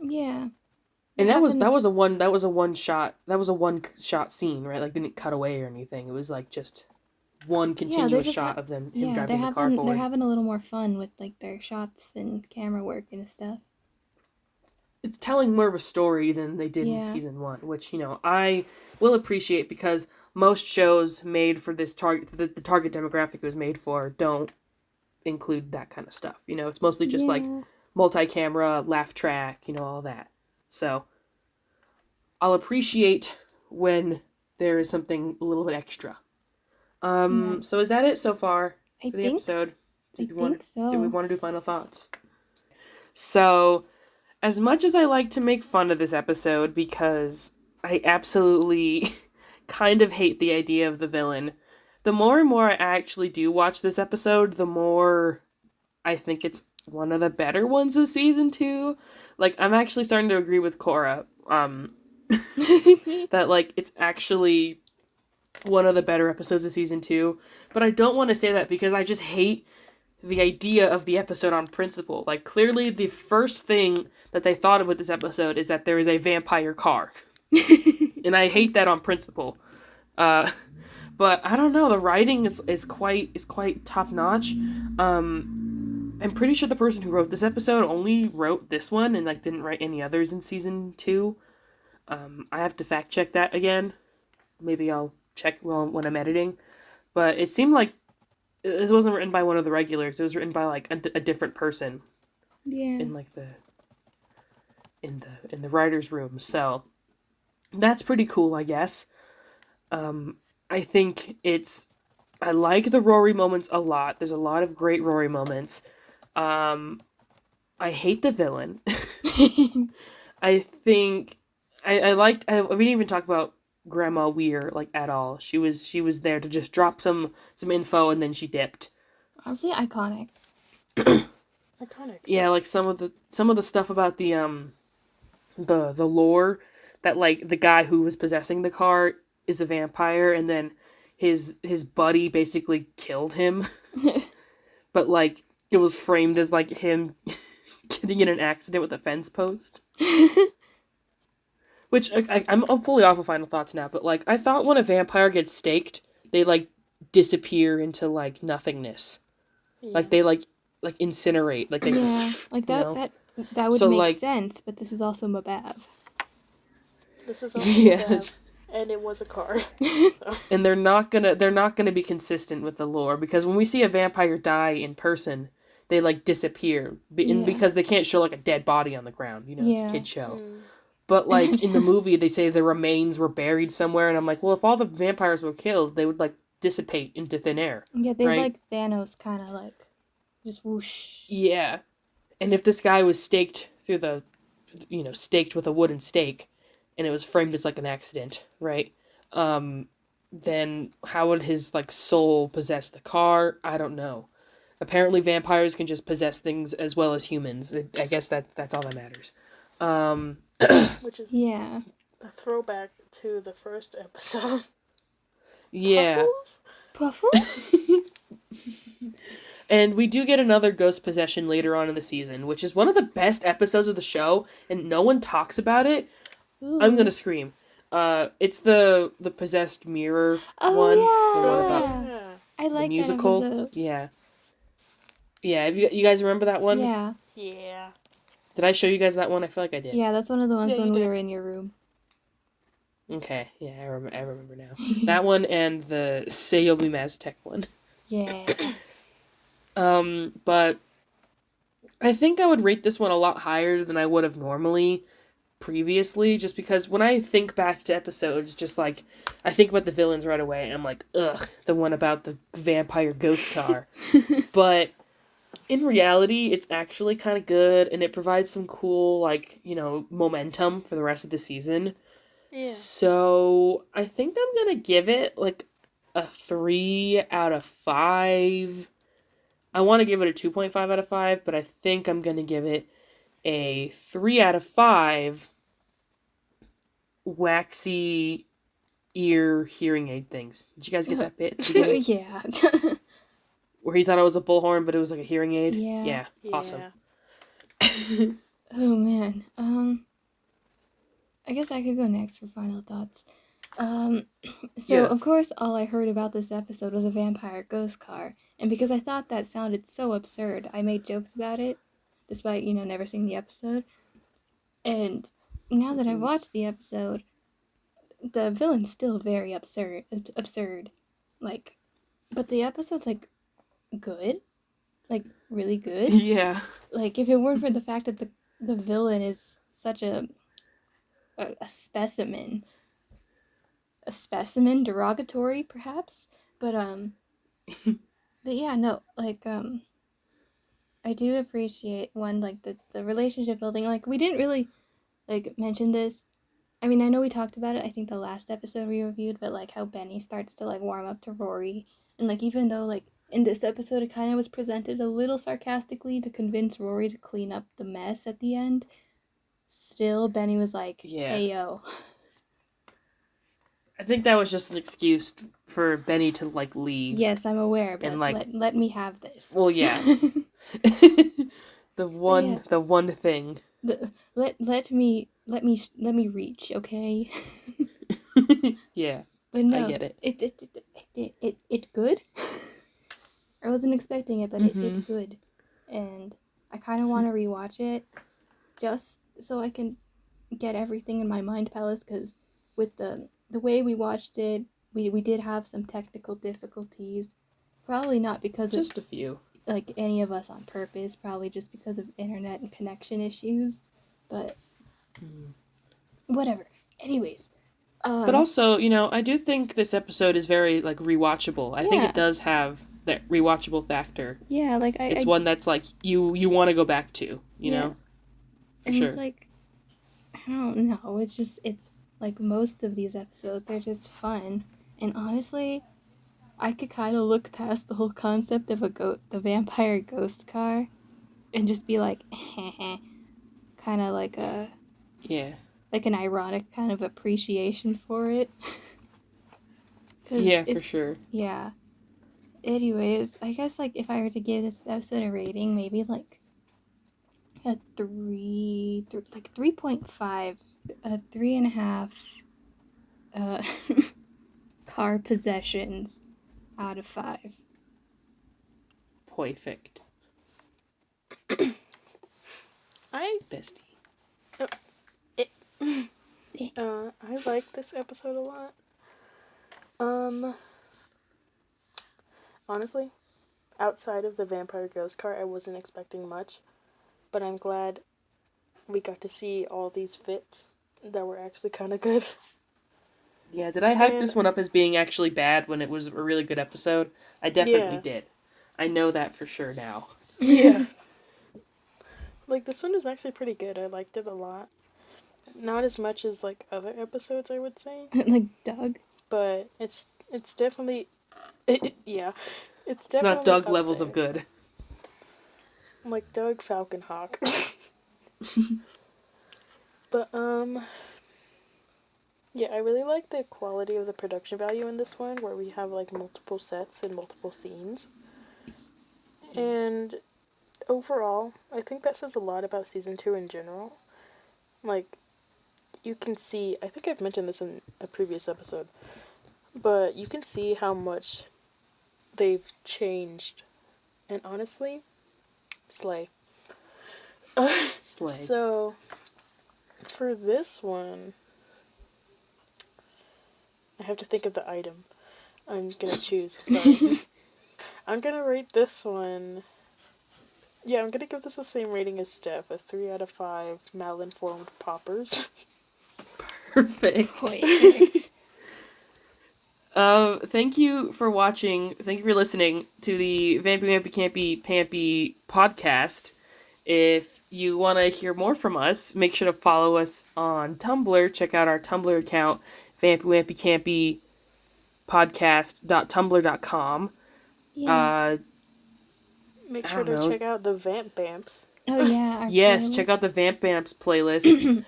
Yeah. And It that was happened- a one shot scene, right? Like didn't cut away or anything. It was like just one continuous just shot ha- of him Yeah, driving the car they're forward. having a little more fun with like their shots and camera work and stuff. It's telling more of a story than they did in Yeah. season 1, which, you know, I will appreciate because most shows made for this target, the target demographic it was made for, don't include that kind of stuff. You know, it's mostly just like Yeah. multi-camera, laugh track, you know, all that. So I'll appreciate when there is something a little bit extra. Nice. So is that it so far I for the think episode? I think so. Do we want to do final thoughts? So, as much as I like to make fun of this episode because I absolutely kind of hate the idea of the villain, the more and more I actually do watch this episode, the more I think it's one of the better ones of season 2. Like, I'm actually starting to agree with Cora, that, like, it's actually one of the better episodes of season 2. But I don't want to say that because I just hate the idea of the episode on principle. Like, clearly the first thing that they thought of with this episode is that there is a vampire car. And I hate that on principle. But I don't know, the writing is quite top notch. I'm pretty sure the person who wrote this episode only wrote this one and like didn't write any others in season 2. I have to fact check that again. Maybe I'll check when I'm editing. But it seemed like this wasn't written by one of the regulars. It was written by like a different person. Yeah. In like in the writer's room. So that's pretty cool, I guess. I think I like the Rory moments a lot. There's a lot of great Rory moments. I hate the villain. I think I liked. We didn't even talk about Grandma Weir like at all. She was there to just drop some info and then she dipped. Honestly, iconic. Iconic. Yeah, like some of the stuff about the lore that like the guy who was possessing the car is a vampire and then his buddy basically killed him. But like it was framed as like him getting in an accident with a fence post. Which I'm fully off of Final Thoughts now, but like I thought when a vampire gets staked, they like disappear into like nothingness. Yeah. Like they like incinerate. Like they like that that would make sense, but this is also Mabab. This is also Mabab. And it was a car. So. And they're not gonna be consistent with the lore because when we see a vampire die in person, they like disappear because they can't show like a dead body on the ground. It's a kid show. But like in the movie, they say the remains were buried somewhere, and I'm like, well, if all the vampires were killed, they would like dissipate into thin air. Yeah, they like Thanos, kind of like just whoosh. Yeah, and if this guy was staked through staked with a wooden stake, and it was framed as like an accident, right? Then how would his like soul possess the car? I don't know. Apparently vampires can just possess things as well as humans. I guess that's all that matters. Which is a throwback to the first episode. Yeah. Puffles? And we do get another ghost possession later on in the season, which is one of the best episodes of the show, and no one talks about it. Ooh. I'm gonna scream. It's the possessed mirror one. Yeah. The one about I like the musical. That episode. Yeah. Yeah, you guys remember that one? Yeah. Yeah. Did I show you guys that one? I feel like I did. Yeah, that's one of the ones when we were in your room. Okay, yeah, I remember now. That one and the Sayomi Maztek one. Yeah. But I think I would rate this one a lot higher than I would have normally previously, just because when I think back to episodes, just like, I think about the villains right away, and I'm like, ugh, the one about the vampire ghost car. But in reality, it's actually kind of good, and it provides some cool, like, momentum for the rest of the season. Yeah. So, I think I'm gonna give it, like, a 3 out of 5. I want to give it a 2.5 out of 5, but I think I'm gonna give it a 3 out of 5 waxy ear hearing aid things. Did you guys get that bit? Yeah. Where he thought it was a bullhorn, but it was like a hearing aid? Yeah. Awesome. Oh, man. I guess I could go next for final thoughts. Of course, all I heard about this episode was a vampire ghost car. And because I thought that sounded so absurd, I made jokes about it, despite, never seeing the episode. And now that I've watched the episode, the villain's still very absurd. Like, but the episode's, like, good, like really good. Yeah. Like if it weren't for the fact that the villain is such a specimen, derogatory perhaps, but yeah, no, like I do appreciate one, like the relationship building. Like we didn't really like mention this. I mean, I know we talked about it, I think the last episode we reviewed, but like how Benny starts to like warm up to Rory, and like even though like in this episode, it kind of was presented a little sarcastically to convince Rory to clean up the mess at the end. Still, Benny was like, hey, yo. I think that was just an excuse for Benny to, like, leave. Yes, I'm aware, but and, like, let me have this. Well, yeah. the one thing. Let me reach, okay? Yeah. But no, I get it. It good. I wasn't expecting it, but Mm-hmm. it good, and I kind of want to rewatch it, just so I can get everything in my mind palace. Because with the way we watched it, we did have some technical difficulties. Probably not because of just a few, like any of us on purpose. Probably just because of internet and connection issues, but whatever. Anyways. But also, you know, I do think this episode is very, like, rewatchable. I think Yeah. it does have that rewatchable factor. Yeah, like it's one that's, like, you want to go back to, you know? For and sure. it's like, I don't know, it's like most of these episodes, they're just fun. And honestly, I could kind of look past the whole concept of the vampire ghost car and just be like, kind of like like an ironic kind of appreciation for it. Yeah, for sure. Yeah. Anyways, I guess, like, if I were to give this episode a rating, maybe like a 3.5, a 3.5 car possessions out of 5. Perfect. Bestie. I like this episode a lot. Honestly, outside of the vampire ghost car, I wasn't expecting much, but I'm glad we got to see all these fits that were actually kind of good. Yeah, did I hype this one up as being actually bad when it was a really good episode? I definitely did. I know that for sure now. Yeah. Like, this one is actually pretty good. I liked it a lot. Not as much as, like, other episodes, I would say. Like Doug? But it's definitely... yeah. It's definitely not Doug levels of good. Like Doug Falconhawk. But, yeah, I really like the quality of the production value in this one, where we have, like, multiple sets and multiple scenes. And overall, I think that says a lot about Season 2 in general. Like, you can see, I think I've mentioned this in a previous episode, but you can see how much they've changed. And honestly, slay. Slay. So, for this one, I have to think of the item I'm gonna choose. Sorry. I'm gonna rate this one. Yeah, I'm gonna give this the same rating as Steff, a 3 out of 5 malinformed poppers. Perfect. Thank you for watching. Thank you for listening to the Vampy Wampy Campy Podcast. If you want to hear more from us, make sure to follow us on Tumblr. Check out our Tumblr account, Vampy Wampy Campy Podcast.tumblr.com. Yeah. Make sure to check out the Vamp Bamps. Oh yeah. Yes, check out the Vamp Bamps playlist.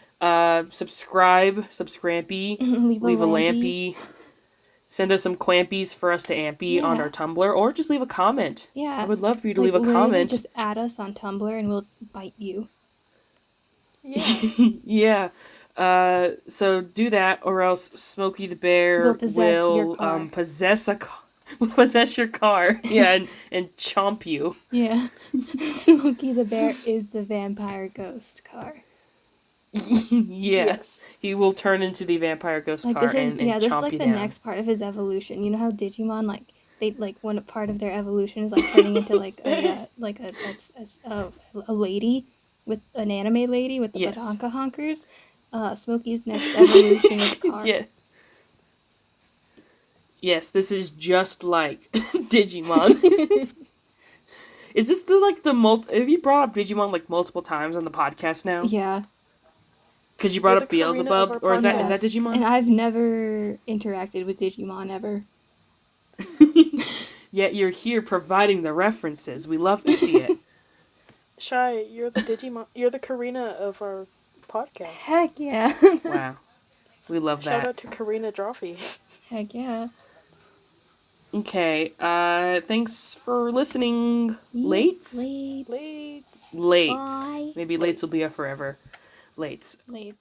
Subscribe, subscrampy, leave a lampy. Send us some quampies for us to ampy on our Tumblr, or just leave a comment. Yeah. I would love for you to leave a comment. Just add us on Tumblr and we'll bite you. Yeah. So do that, or else Smokey the Bear will possess your car. Yeah, and chomp you. Yeah. Smokey the Bear is the vampire ghost car. Yes. He will turn into the vampire ghost car and chomp you down. This is like the next part of his evolution. You know how Digimon, like, they, like, one part of their evolution is, like, turning into, like, a lady, with an anime lady with the batonka honkers. Smokey's next evolution is car. Yeah. Yes, this is just like Digimon. Is this have you brought up Digimon, like, multiple times on the podcast now? Yeah. Because you brought up Beelzebub, or is that Digimon? And I've never interacted with Digimon ever. Yet you're here providing the references. We love to see it. Shay, you're the Digimon. You're the Karina of our podcast. Heck yeah. Wow. We love that. Shout out to Karina Drawfee. Heck yeah. Okay, thanks for listening. Lates? Lates. Lates. Bye. Maybe lates will be a forever. Lates. Lates.